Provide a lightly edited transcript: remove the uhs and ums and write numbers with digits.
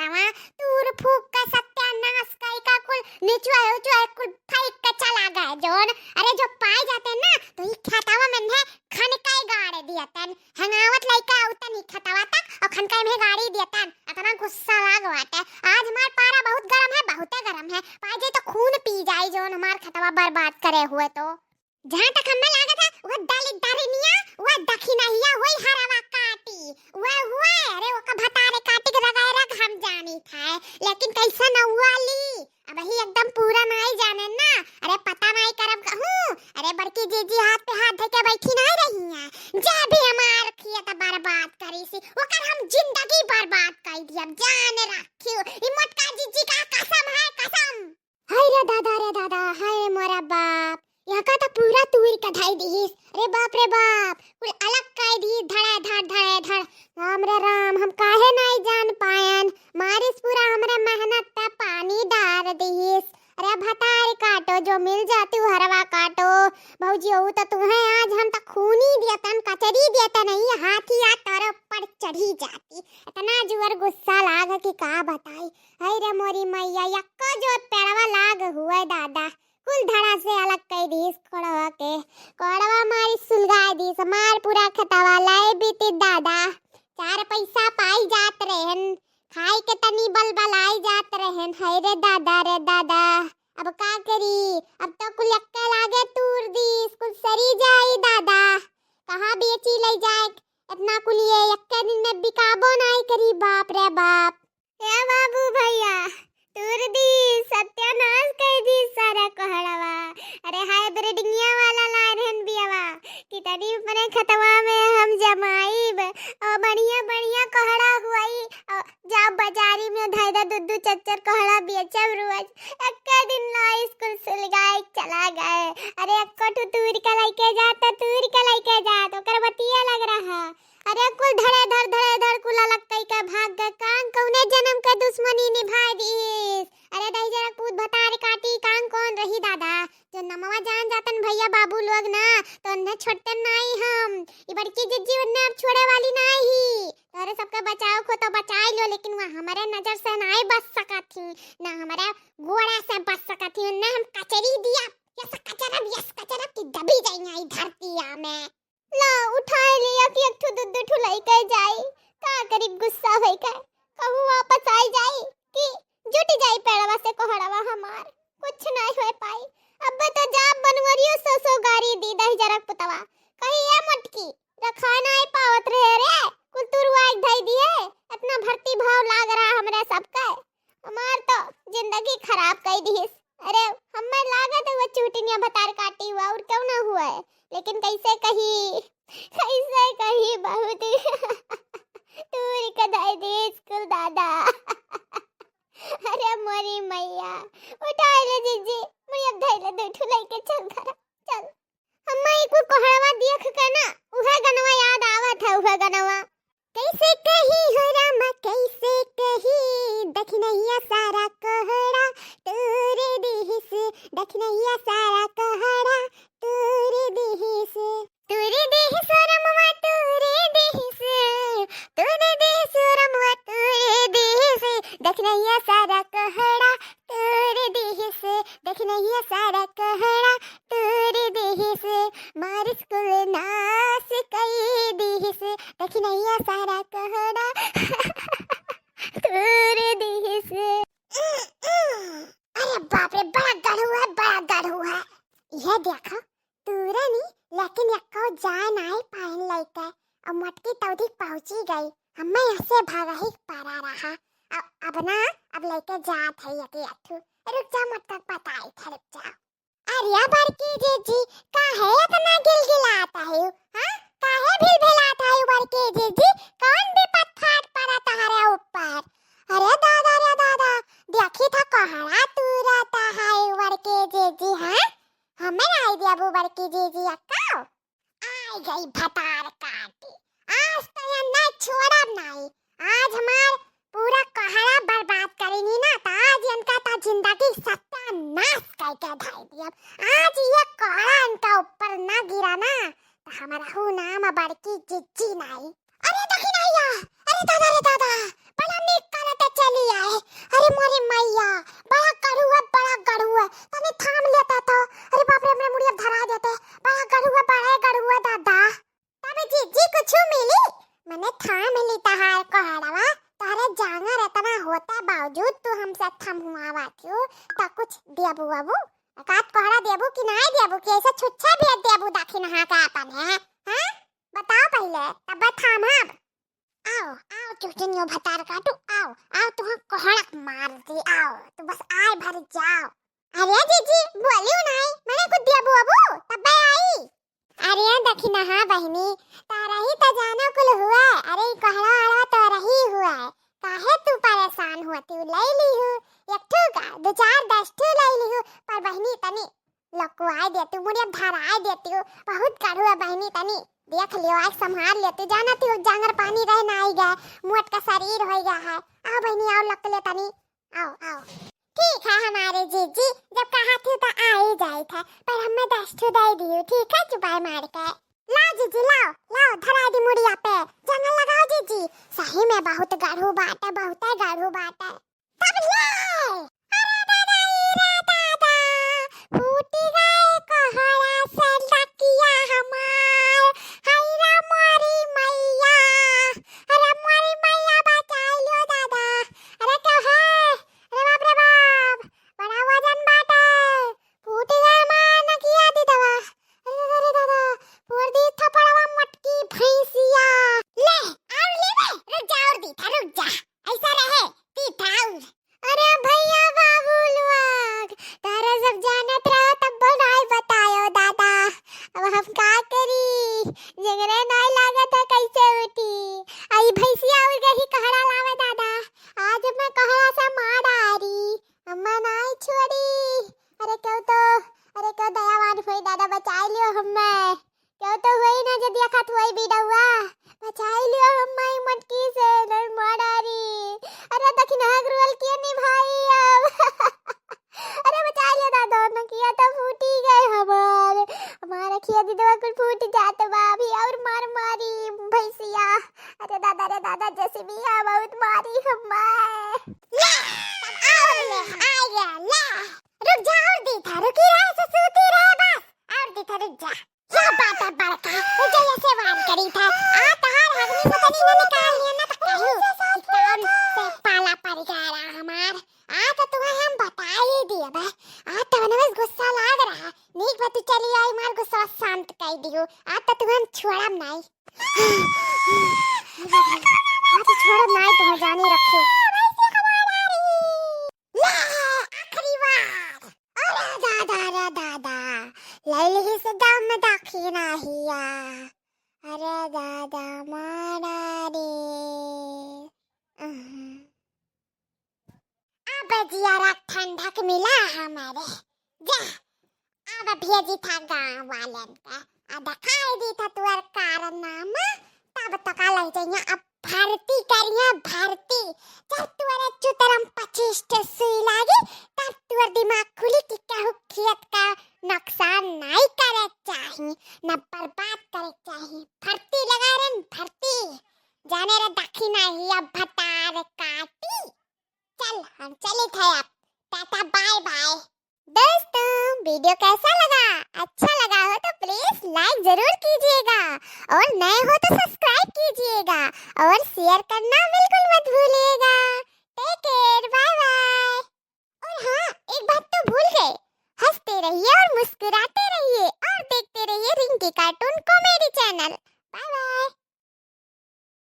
घरवा तूर फूक का सत्यानाश का कुल निचुआ उचुआ कुल फेंक के चला गए जोन। अरे जो पाए जाते ना तो ई खतावा में है खनकाई गाड़ी दियतन हंगावत लइका उतन ही खतावा तक और खनकाई में गाड़ी दियतन। इतना गुस्सा लागवाटे आज हमार पारा बहुत गरम है, बहुते गरम है, पाए जे तो खून पी जाए जोन हमार खतवा बर्बाद करे हुए। तो जहां तक हमें लगा था वो डाली दारिनिया वो दखिनहिया वही हरवा काटी वो हुए। अरे वो का भतारे काटी के लगाए रख हम जानी था, लेकिन कैसा न हुआ ली अब ही एकदम पूरा नहीं जाने ना। अरे पता नहीं करब कहूं। अरे बड़की जीजी हाथ पे हाथ धके बैठी नहीं रही हैं, जे भी हमार खिया त बर्बाद करी सी ओकर हम जिंदगी बर्बाद कर दिया जान रखियो। ई मोटका जीजी का कसम है कसम। हाय रे दादा हाय मोरा बाप यहाँ का तो पूरा तूर का ढाई दीस। अरे बाप पूरे अलग कर दी धड़ राम रे राम हम काहे नहीं जान पायन मारिस पूरा हमरे मेहनत पे पानी डाल दीस। अरे भतार काटो जो मिल जाती हरवा काटो भौजी हो तो तुम्हें आज हम तो खूनी दियतन कचरी दियतन नहीं हाथी या तरफ पर चढ़ी जाती। इतना जोर गुस्सा लाग कि का बताई। हाय रे मोरी मैया यक्का जो पेड़वा लाग हुआ दादा कुल धड़ा से अलग कर दीस कोड़वा के कोड़वा मारी सुलगाई दीस मार पूरा खतवा लाए बीती दादा। चार पैसा पाई जात रहन खाई के तनी बलबलाई जात रहन। हाय रे दादा अब का करी अब तो कुल यक्का लागे तूर दीस कुल सरी जाई दादा कहाँ बेची ले जाए इतना कुल ये यक्के दिन में बिकाबो नहीं करी बाप रे बाप। ए बाबू भैया तूर दी सत्यानाश कर दी सारा कोहड़वा। अरे हाय ब्रीडिंगिया वाला लाइन बियावा कि तनी अपने खतवा में हम जमाईब और बढ़िया कोहड़ा हुआई जब बाजारी में धायदा दुद्दू चच्चर कोहड़ा बेचब रोज एक दिन ला स्कूल सुलगाए चला गए। अरे अक्को तूर का लेके जा तो कर बतिया लग रहा। अरे कुल धड़े कुल अलग कई का भाग गए कान कौने जन्म का दुश्मनी निभा दीस। अरे दही जरा पूत भतार काटी कान कौन रही दादा जो नमवा जान जातन भैया बाबू लोग ना तो उन्हें छोड़ते नहीं हम ये बड़की जिज्जी उन्हें अब छोड़े वाली नहीं। अरे सबका बचाओ को तो बचाई लो लेकिन वह हमारे नजर से नहीं बच सका थी ना हमारे गोड़ा से बच सका थी। उन्हें हम कचरी दिया यस कचरा की दबी जाएंगे धरती में ला उठाए लिया कि एक ठू दुद्दू ठुलाई कर जाई का करी गुस्सा होई का कहूं वापस आई जाई कि जुट जाई पेड़वा से कोहड़वा हमार कुछ नहीं हो पाई। अब तो जाब बनवरियो सो गाड़ी दी दही जरक पुतवा कहीं ये मटकी रखा नहीं पावत रहे रे कुल तुरवा एक धई दिए इतना भर्ती भाव लाग रहा हमरे सबका हमार तो जिंदगी खराब कर दीस। अरे हमें लागत है वो चूटनिया भतार काटी हुआ और क्यों ना हुआ है लेकिन कैसे कही बहुत तूर कदाई दे स्कूल दादा। अरे मोरी मैया उठा ले जीजी मैं अब धैले बैठू लेके चल घर चल हम्मा एक कोहड़वा देख के ना उहे गनवा याद आवत है उहे गनवा कैसे कही हो रामा कैसे कही दखनैया सारा कोहड़ा तूरे देहिस दखनैया सारा कोहड़ा तूरे देहिस रमवा तूरे देहिस रमवा तूरे देहिस दखनैया सारा कोहड़ा तूरे देहिस दखनैया सारा कोहड़ा तूरे देहिस मार स्कूल नास कई देहिस दखनैया सारा कोहड़ा तूरे देहिस। अरे बाप रे बड़ा गढ़ हुआ यह देखो तूरे नहीं लेकिन यक्को जाए नहीं पाइन लइके और मटकी तौधी पहुंची गई हमें ऐसे भागा ही पारा रहा अब लेके जात है यकी अथु रुक जा मत तक बताई था रुक जा। अरे बड़की जीजी काहे इतना गिलगिलाता है हां काहे भिलभिलाता है बड़की जीजी कौन विपत फाट पड़ा तुम्हारे ऊपर। अरे दादा देखी था कोहड़ा तूरता है बड़की जीजी हां हमें आई दिया वो बड़की जीजी अक्का आई गई भतार काटी आज तो ये न छोड़ा नहीं आज हमार पूरा कोहड़ा बर्बाद करेनी ना तो आज इनका तो जिंदगी सत्यानाश करके धाई दिया। आज ये कोहड़ा इनका ऊपर ना गिरा ना तो हमारा हु नाम बड़की जिज्जी नहीं। अरे देखी नहीं अरे दादा बड़ा निक करते चलिया होता बावजूद तू हमसे थमहुआवा क्यों? तो कुछ देबू अबू काट कोहरा देबू कि नहीं देबू कि ऐसे छुच्छा भेज देबू दाखी नहा के अपन है? हां बताओ पहले तब थामब। आओ आओ चुटनियो भतार काटू आओ आओ तुह कोहड़ा मार दी आओ तू बस आए भर जाओ। अरे जीजी बोलियो नहीं मैंने कुछ देबू अबू तब आई। अरे दखिना हाँ बहनी तारा ही तो जाना कुल हुआ। अरे कोहड़ा आड़ा तारा ही हुआ है काहे तू परेशान हुआ तू ले ली हूँ एक ठू का दो चार 10 ठू ले ली हूँ पर बहनी तनी लकुआई देती हूँ मुझे धराई देती हूँ बहुत कड़ू है बहनी तनी देख लियो आज संभाल लेती जाना तू जांगर पानी रह ना आई गया मोट का शरीर हो गया है। आओ बहनी आओ लक ले तनी आओ आओ। ठीक है हमारे जीजी जब कहा थी तो आ ही जाए था पर हमें 10 ठू दे दी ठीक है चुपाई मार के। लाओ जीजी लाओ लाओ धरा दी मुड़िया पे जंगल लगाओ जीजी सही में बहुत गाढ़ू बाट है बहुत है गाढ़ू बाट है तब ले। अरे दादा रे दादा फूटी गए कोहरा से लकिया हमार हैरा मोरी मैया अरे मोरी मैया बचा लो दादा। अरे क्या है अरे बाप रे बाप बड़ा वजन बाट है फूटी गए मार न किया दी दवा। अरे दादा फोड़ दी थपड़वा मटकी भैंसिया ले और ले रुक जा ऐसा रहे तीठाउर। अरे भैया बाबू लोग तारा सब जानत रहो तब बनाई बतायो दादा अब हम का करी जगरे नहीं लागत है कैसे उठी आई भैंसिया उड़ गई कहड़ा लावे दादा आज मैं कहड़ा से मार डारी अम्मा नहीं छोड़ी। अरे क्यों दयावान हुई दादा बचा लियो हमें क्यों तो हुई ना जब देखा तू आई बीडवा बचा लियो हमें मटकी से नहीं मार डारी। अरे दखिना ग्रोल किए नहीं भाई अब अरे बचा लियो दादा न किया तो फूटी गए हमारा खिया दी दवा कुल फूट जाते बाबी और मार मारी भैंसिया। अरे दादा जैसे भी है बहुत मारी हमें ले और ले आ गया ले रुक जा और दी था रुकी रहे से सूती रहे बस और दी था रुक जा क्या बात है बड़का मुझे ऐसे वार करी था आ तहार हगनी पता नहीं मैंने निकाल लिया ना तो कहूं काम से पाला पड़ गया हमार आ तो तुम्हें हम बता ही दिए बे आ तो ना बस गुस्सा लाग रहा नीक बात तू चली आई मार गुस्सा शांत कर दियो आ तो तुम्हें हम छोड़म नहीं आ तो छोड़म नहीं तुम्हें जानी रखे लैली से दम दाखी नाहिया। अरे दादा मारा रे अब जियारा ठंडक मिला हमारे जा अब भेजी था गाँव वालन का दिखाई दी था तुअर कारनामा तब तक लग जाइए अब भर्ती करिए भर्ती जब तुअर चुतरम 25 सुई लागी तब तुअर दिमाग खुली कि कहू खेत का नुकसान नहीं करे चाहिए न बर्बाद करे चाहिए भर्ती लगा रन भर्ती जाने रे दखिना ही अब भतार काटी। चल हम चले थे अब टाटा बाय बाय। दोस्तों वीडियो कैसा लगा अच्छा लगा हो तो प्लीज लाइक जरूर कीजिएगा और नए हो तो सब्सक्राइब कीजिएगा और शेयर करना बिल्कुल मत भूलिएगा। Take care bye bye. और हाँ एक बात तो भूल गए हंसते रहिए और मुस्कुराते रहिए और देखते रहिए Rinki cartoon comedy channel. Bye bye.